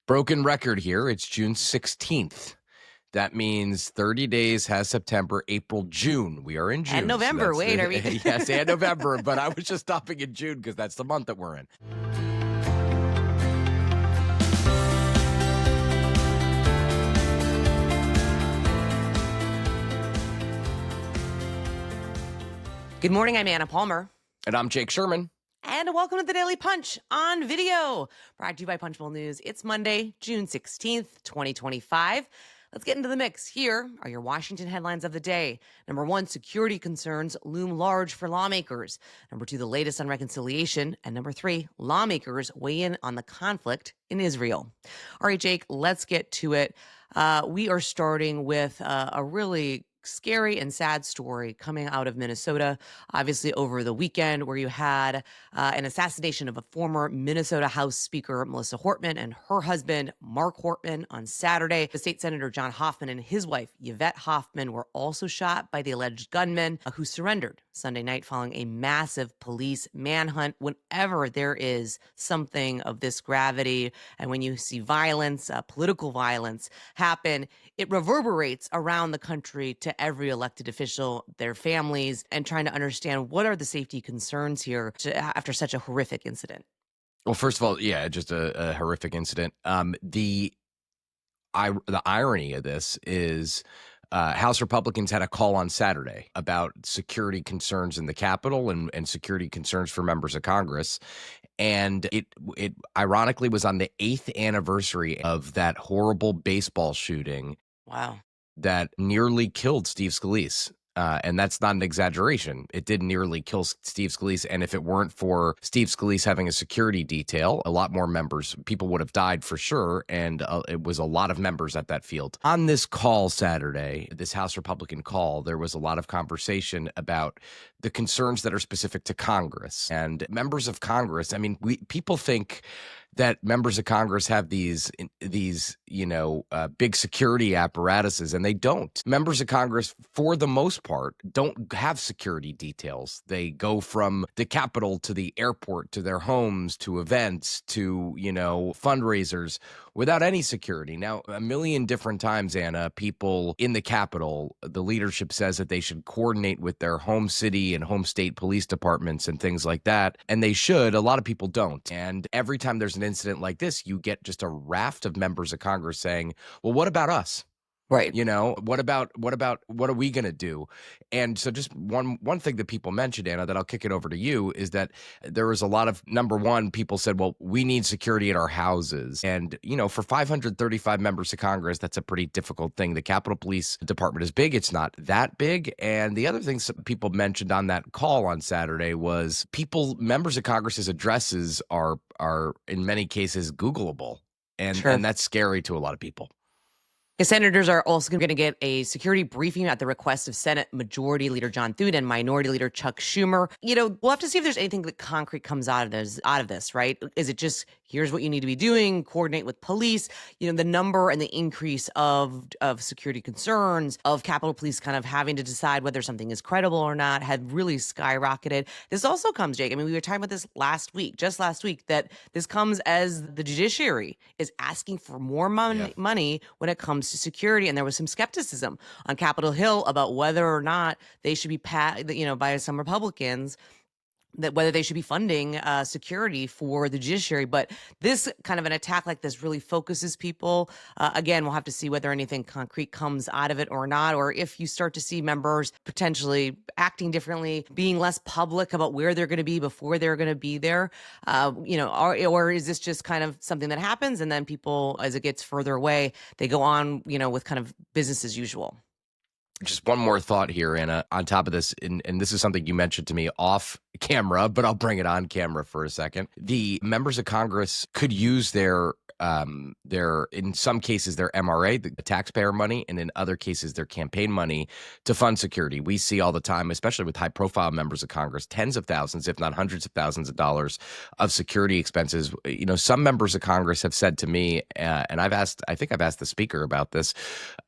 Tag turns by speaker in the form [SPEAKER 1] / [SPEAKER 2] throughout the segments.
[SPEAKER 1] Broken record here. It's June 16th. That means 30 days has September, April, June. We are in June.
[SPEAKER 2] And November.
[SPEAKER 1] So
[SPEAKER 2] Wait, are we?
[SPEAKER 1] Yes, and November. But I was just stopping in June because that's the month that we're in.
[SPEAKER 2] Good morning. I'm Anna Palmer.
[SPEAKER 1] And I'm Jake Sherman.
[SPEAKER 2] And welcome to the Daily Punch on video. Brought to you by Punchbowl News. It's Monday, June 16th, 2025. Let's get into the mix. Here are your Washington headlines of the day. Number one, security concerns loom large for lawmakers. Number two, the latest on reconciliation. And number three, lawmakers weigh in on the conflict in Israel. All right, Jake, let's get to it. We are starting with a really scary and sad story coming out of Minnesota, obviously over the weekend, where you had an assassination of a former Minnesota House Speaker, Melissa Hortman, and her husband, Mark Hortman, on Saturday. The state senator, John Hoffman, and his wife, Yvette Hoffman, were also shot by the alleged gunman who surrendered Sunday night following a massive police manhunt. Whenever there is something of this gravity, and when you see violence, political violence happen, it reverberates around the country to every elected official, their families, and trying to understand what are the safety concerns here after such a horrific incident.
[SPEAKER 1] Well, first of all, yeah, just a horrific incident. The irony of this is House Republicans had a call on Saturday about security concerns in the Capitol and security concerns for members of Congress. And it ironically was on the 8th anniversary of that horrible baseball shooting.
[SPEAKER 2] Wow.
[SPEAKER 1] That nearly killed Steve Scalise. And that's not an exaggeration. It did nearly kill Steve Scalise. And if it weren't for Steve Scalise having a security detail, a lot more people would have died for sure. And it was a lot of members at that field. On this call Saturday, this House Republican call, there was a lot of conversation about the concerns that are specific to Congress and members of Congress. I mean, people think that members of Congress have these big security apparatuses, and they don't. Members of Congress, for the most part, don't have security details. They go from the Capitol to the airport, to their homes, to events, to, fundraisers without any security. Now, a million different times, Anna, people in the Capitol, the leadership says that they should coordinate with their home city and home state police departments and things like that. And they should. A lot of people don't. And every time there's an incident like this, you get just a raft of members of Congress saying, well, what about us?
[SPEAKER 2] Right.
[SPEAKER 1] What are we going to do? And so just one thing that people mentioned, Anna, that I'll kick it over to you, is that there was a lot of, number one, people said, well, we need security at our houses. And, for 535 members of Congress, that's a pretty difficult thing. The Capitol Police Department is big. It's not that big. And the other thing people mentioned on that call on Saturday was members of Congress's addresses are in many cases Googleable. And,
[SPEAKER 2] sure.
[SPEAKER 1] And that's scary to a lot of people.
[SPEAKER 2] The senators are also going to get a security briefing at the request of Senate Majority Leader John Thune and Minority Leader Chuck Schumer. We'll have to see if there's anything that concrete comes out of this, right? Is it just, here's what you need to be doing, coordinate with police? The number and the increase of security concerns, of Capitol Police kind of having to decide whether something is credible or not, had really skyrocketed. This also comes, Jake, we were talking about this just last week, that this comes as the judiciary is asking for more money when it comes to security, and there was some skepticism on Capitol Hill about whether or not they should be by some Republicans, that whether they should be funding security for the judiciary. But this kind of an attack like this really focuses people. Again, we'll have to see whether anything concrete comes out of it or not, or if you start to see members potentially acting differently, being less public about where they're going to be before they're going to be there, or is this just kind of something that happens and then people, as it gets further away, they go on, with kind of business as usual.
[SPEAKER 1] Just one more thought here, Anna, on top of this, and this is something you mentioned to me off camera, but I'll bring it on camera for a second. The members of Congress could use their in some cases, their MRA, the taxpayer money, and in other cases, their campaign money to fund security. We see all the time, especially with high-profile members of Congress, tens of thousands, if not hundreds of thousands of dollars of security expenses. Some members of Congress have said to me, and I think I've asked the Speaker about this,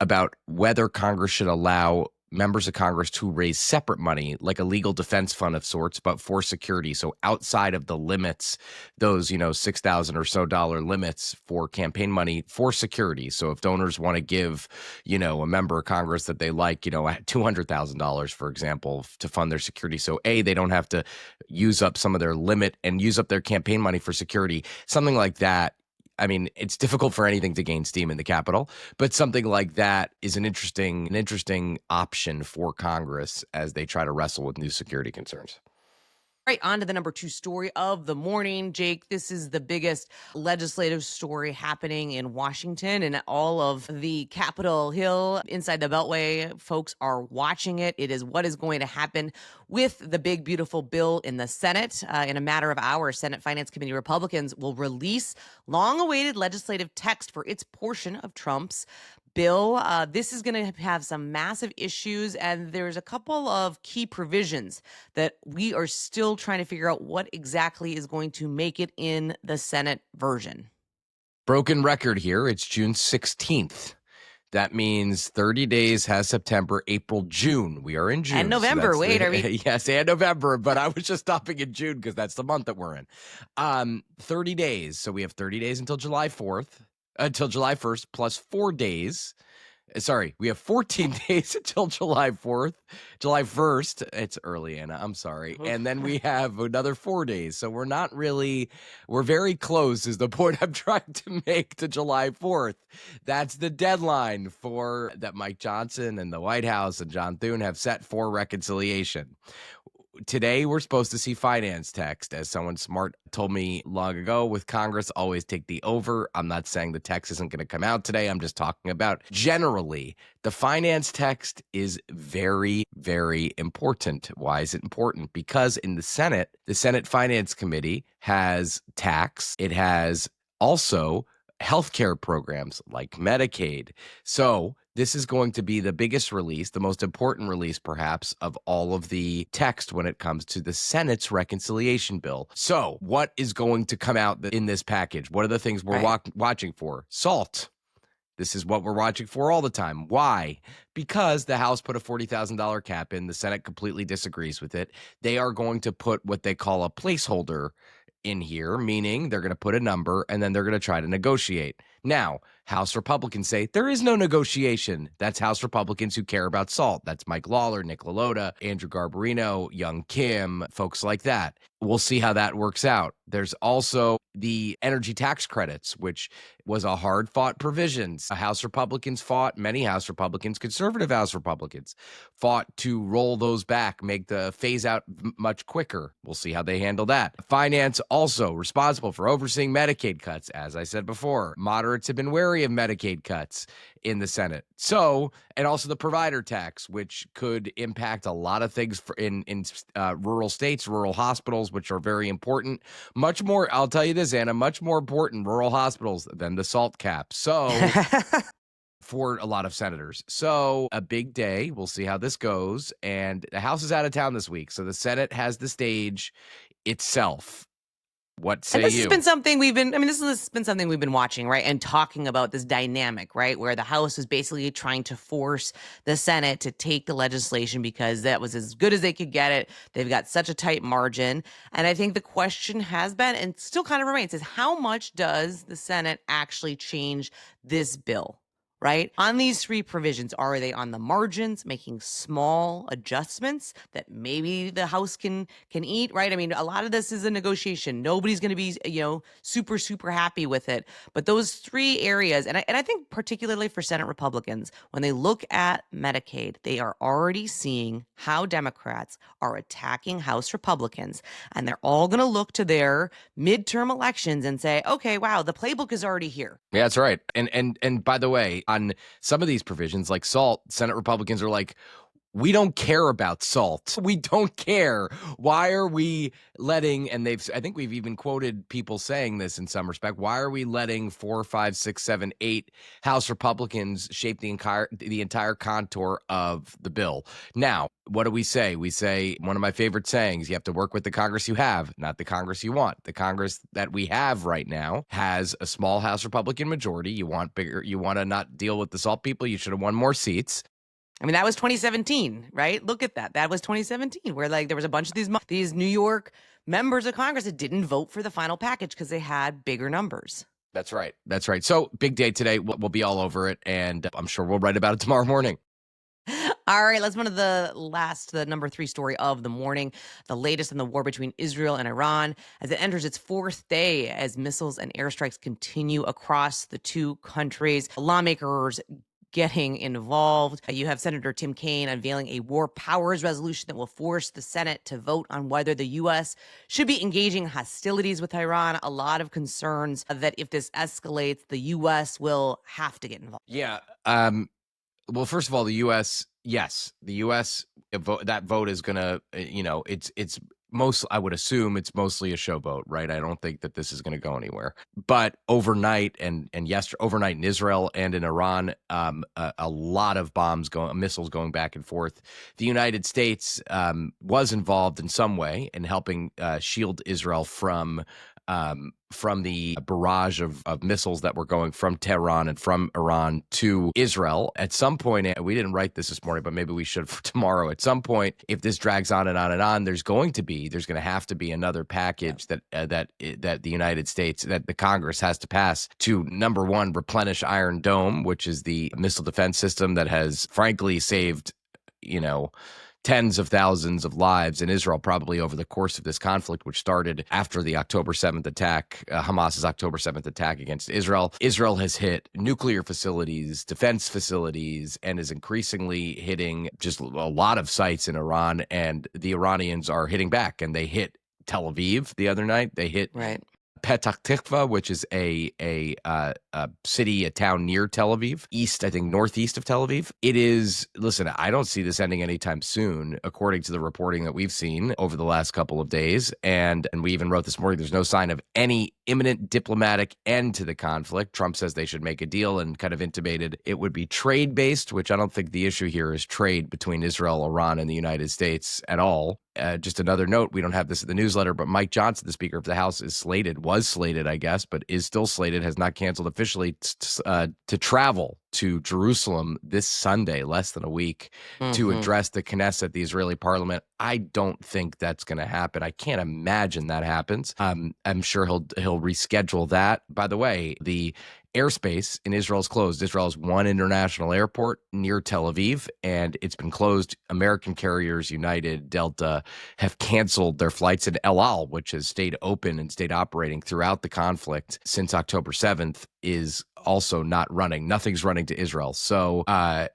[SPEAKER 1] about whether Congress should allow members of Congress to raise separate money, like a legal defense fund of sorts, but for security. So outside of the limits, those, $6,000 or so limits for campaign money for security. So if donors want to give, a member of Congress that they like, $200,000, for example, to fund their security. So they don't have to use up some of their limit and use up their campaign money for security, something like that. I mean, it's difficult for anything to gain steam in the Capitol, but something like that is an interesting option for Congress as they try to wrestle with new security concerns.
[SPEAKER 2] Right, on to the number 2 story of the morning, Jake. This is the biggest legislative story happening in Washington, and all of the Capitol Hill inside the Beltway folks are watching it. It is what is going to happen with the big, beautiful bill in the Senate. In a matter of hours, Senate Finance Committee Republicans will release long-awaited legislative text for its portion of Trump's bill. This is going to have some massive issues, and there's a couple of key provisions that we are still trying to figure out what exactly is going to make it in the Senate version.
[SPEAKER 1] Broken record here. It's June 16th. That means 30 days has September, April, June. We are in June.
[SPEAKER 2] And November.
[SPEAKER 1] So
[SPEAKER 2] Wait, are we?
[SPEAKER 1] Yes, and November, but I was just stopping in June because that's the month that we're in. 30 days. So we have 30 days until July 1st, plus 4 days. Sorry, we have 14 days until July 1st. It's early, Anna. I'm sorry. And then we have another 4 days. So we're very close is the point I'm trying to make to July 4th. That's the deadline that Mike Johnson and the White House and John Thune have set for reconciliation. Today, we're supposed to see finance text. As someone smart told me long ago, with Congress, always take the over. I'm not saying the text isn't going to come out today. I'm just talking about generally, the finance text is very, very important. Why is it important? Because in the Senate Finance Committee has tax. It has also healthcare programs like Medicaid. So this is going to be the biggest release, the most important release, perhaps, of all of the text when it comes to the Senate's reconciliation bill. So what is going to come out in this package? What are the things we're watching for? SALT. This is what we're watching for all the time. Why? Because the House put a $40,000 cap in. The Senate completely disagrees with it. They are going to put what they call a placeholder in here, meaning they're going to put a number and then they're going to try to negotiate. Now, House Republicans say there is no negotiation. That's House Republicans who care about SALT. That's Mike Lawler, Nick LaLota, Andrew Garbarino, Young Kim, folks like that. We'll see how that works out. There's also the energy tax credits, which was a hard-fought provision. House Republicans fought, many House Republicans, conservative House Republicans, fought to roll those back, make the phase-out much quicker. We'll see how they handle that. Finance also responsible for overseeing Medicaid cuts. As I said before, moderates have been wary of Medicaid cuts in the Senate. So, and also the provider tax, which could impact a lot of things in rural states, rural hospitals, which are very important. Much more, I'll tell you this, Anna, much more important rural hospitals than the SALT cap. So, for a lot of senators. So, a big day. We'll see how this goes. And the House is out of town this week. So, the Senate has the stage itself. What say you?
[SPEAKER 2] This has been something this has been something we've been watching, right? And talking about this dynamic, right? Where the House was basically trying to force the Senate to take the legislation because that was as good as they could get it. They've got such a tight margin. And I think the question has been, and still kind of remains, is how much does the Senate actually change this bill? Right? On these 3 provisions, are they on the margins, making small adjustments that maybe the House can eat, right? I mean, a lot of this is a negotiation. Nobody's going to be, super, super happy with it. But those 3 areas, and I think particularly for Senate Republicans, when they look at Medicaid, they are already seeing how Democrats are attacking House Republicans. And they're all going to look to their midterm elections and say, okay, wow, the playbook is already here.
[SPEAKER 1] Yeah, that's right. And by the way, on some of these provisions like SALT, Senate Republicans are like, we don't care about SALT. We don't care. Why are we letting, and I think we've even quoted people saying this in some respect, why are we letting 4, 5, 6, 7, 8 House Republicans shape the entire contour of the bill? Now, what do we say? We say, one of my favorite sayings, you have to work with the Congress you have, not the Congress you want. The Congress that we have right now has a small House Republican majority. You want bigger, you want to not deal with the SALT people, you should have won more seats.
[SPEAKER 2] I mean, that was 2017, right? Look at that. That was 2017, where like there was a bunch of these New York members of Congress that didn't vote for the final package because they had bigger numbers.
[SPEAKER 1] That's right. That's right. So big day today. We'll be all over it, and I'm sure we'll write about it tomorrow morning.
[SPEAKER 2] All right, let's move to the number 3 story of the morning, the latest in the war between Israel and Iran as it enters its 4th day as missiles and airstrikes continue across the two countries. Lawmakers getting involved. You have Senator Tim Kaine unveiling a war powers resolution that will force the Senate to vote on whether the U.S. should be engaging hostilities with Iran. A lot of concerns that if this escalates, the U.S. will have to get involved.
[SPEAKER 1] Yeah. Well, first of all, the U.S. Yes, the U.S. That vote is gonna, it's I would assume it's mostly a showboat, right? I don't think that this is going to go anywhere. But overnight and overnight in Israel and in Iran, a lot of missiles going back and forth. The United States was involved in some way in helping shield Israel from the barrage of missiles that were going from Tehran and from Iran to Israel. At some point, we didn't write this morning, but maybe we should for tomorrow. At some point, if this drags on and on and on, there's going to have to be another package that the United States, that the Congress has to pass to, number one, replenish Iron Dome, which is the missile defense system that has frankly saved, tens of thousands of lives in Israel, probably over the course of this conflict, which started after the October 7th attack, Hamas's October 7th attack against Israel. Israel has hit nuclear facilities, defense facilities, and is increasingly hitting just a lot of sites in Iran. And the Iranians are hitting back, and they hit Tel Aviv the other night. They hit Petah Tikva, which is a city, a town near Tel Aviv, northeast of Tel Aviv. It is, listen, I don't see this ending anytime soon, according to the reporting that we've seen over the last couple of days. And we even wrote this morning, there's no sign of any imminent diplomatic end to the conflict. Trump says they should make a deal and kind of intimated it would be trade-based, which I don't think the issue here is trade between Israel, Iran, and the United States at all. Just another note, we don't have this in the newsletter, but Mike Johnson, the Speaker of the House, was slated, I guess, but is still slated, has not canceled officially, to travel to Jerusalem this Sunday, less than a week, to address the Knesset, the Israeli parliament. I don't think that's going to happen. I can't imagine that happens. I'm sure he'll reschedule that. By the way, the airspace in Israel is closed. Israel has one international airport near Tel Aviv, and it's been closed. American carriers, United, Delta, have canceled their flights in El Al, which has stayed open and stayed operating throughout the conflict since October 7th, is also not running. Nothing's running to Israel. So a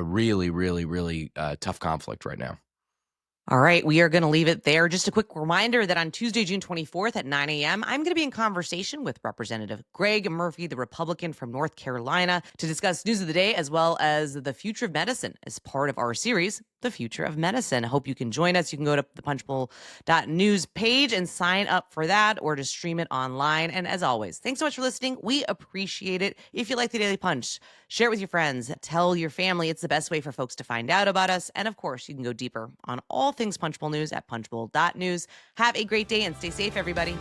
[SPEAKER 1] really, really, really tough conflict right now.
[SPEAKER 2] All right, we are going to leave it there. Just a quick reminder that on Tuesday, June 24th at 9 a.m., I'm going to be in conversation with Representative Greg Murphy, the Republican from North Carolina, to discuss news of the day as well as the future of medicine as part of our series, The Future of Medicine. I hope you can join us. You can go to the punchbowl.news page and sign up for that, or just stream it online. And as always, thanks so much for listening. We appreciate it. If you like the Daily Punch, share it with your friends. Tell your family. It's the best way for folks to find out about us. And of course, you can go deeper on all things Punchbowl News at punchbowl.news. Have a great day and stay safe, everybody.